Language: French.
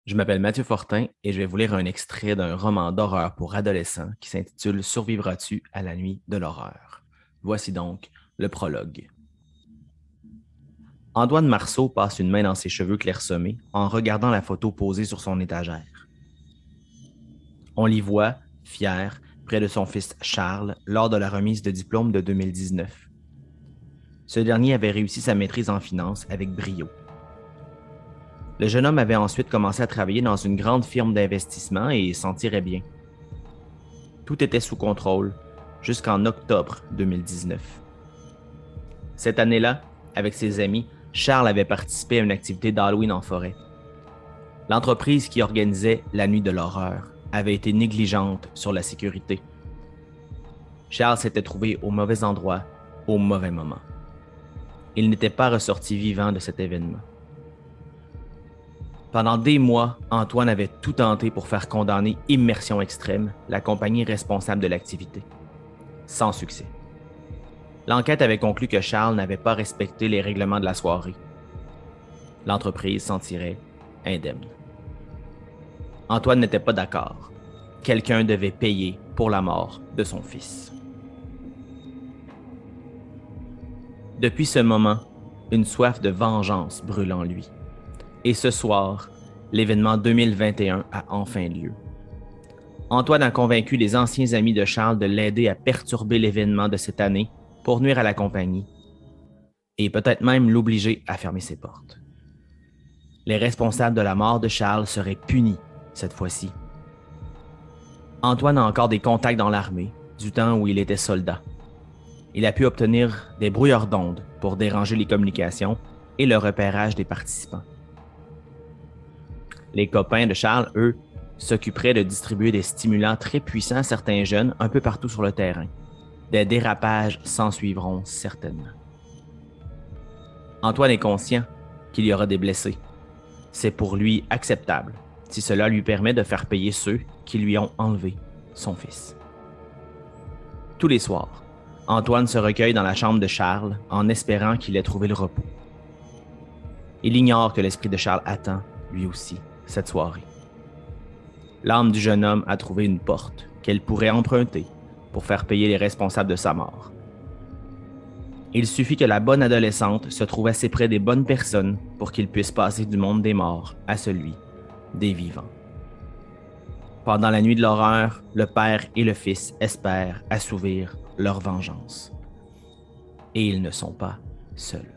Je m'appelle Mathieu Fortin et je vais vous lire un extrait d'un roman d'horreur pour adolescents qui s'intitule Survivras-tu à la nuit de l'horreur? Voici donc le prologue. Antoine Marceau passe une main dans ses cheveux clairsemés en regardant la photo posée sur son étagère. On l'y voit, fier, près de son fils Charles lors de la remise de diplôme de 2019. Ce dernier avait réussi sa maîtrise en finance avec brio. Le jeune homme avait ensuite commencé à travailler dans une grande firme d'investissement et s'en tirait bien. Tout était sous contrôle jusqu'en octobre 2019. Cette année-là, avec ses amis, Charles avait participé à une activité d'Halloween en forêt. L'entreprise qui organisait la nuit de l'horreur avait été négligente sur la sécurité. Charles s'était trouvé au mauvais endroit, au mauvais moment. Il n'était pas ressorti vivant de cet événement. Pendant des mois, Antoine avait tout tenté pour faire condamner Immersion Extrême, la compagnie responsable de l'activité. Sans succès. L'enquête avait conclu que Charles n'avait pas respecté les règlements de la soirée. L'entreprise s'en tirait indemne. Antoine n'était pas d'accord. Quelqu'un devait payer pour la mort de son fils. Depuis ce moment, une soif de vengeance brûle en lui. Et ce soir, l'événement 2021 a enfin lieu. Antoine a convaincu les anciens amis de Charles de l'aider à perturber l'événement de cette année pour nuire à la compagnie et peut-être même l'obliger à fermer ses portes. Les responsables de la mort de Charles seraient punis cette fois-ci. Antoine a encore des contacts dans l'armée, du temps où il était soldat. Il a pu obtenir des brouilleurs d'ondes pour déranger les communications et le repérage des participants. Les copains de Charles, eux, s'occuperaient de distribuer des stimulants très puissants à certains jeunes un peu partout sur le terrain. Des dérapages s'en suivront certainement. Antoine est conscient qu'il y aura des blessés. C'est pour lui acceptable si cela lui permet de faire payer ceux qui lui ont enlevé son fils. Tous les soirs, Antoine se recueille dans la chambre de Charles en espérant qu'il ait trouvé le repos. Il ignore que l'esprit de Charles attend, lui aussi, cette soirée. L'âme du jeune homme a trouvé une porte qu'elle pourrait emprunter pour faire payer les responsables de sa mort. Il suffit que la bonne adolescente se trouve assez près des bonnes personnes pour qu'il puisse passer du monde des morts à celui des vivants. Pendant la nuit de l'horreur, le père et le fils espèrent assouvir leur vengeance. Et ils ne sont pas seuls.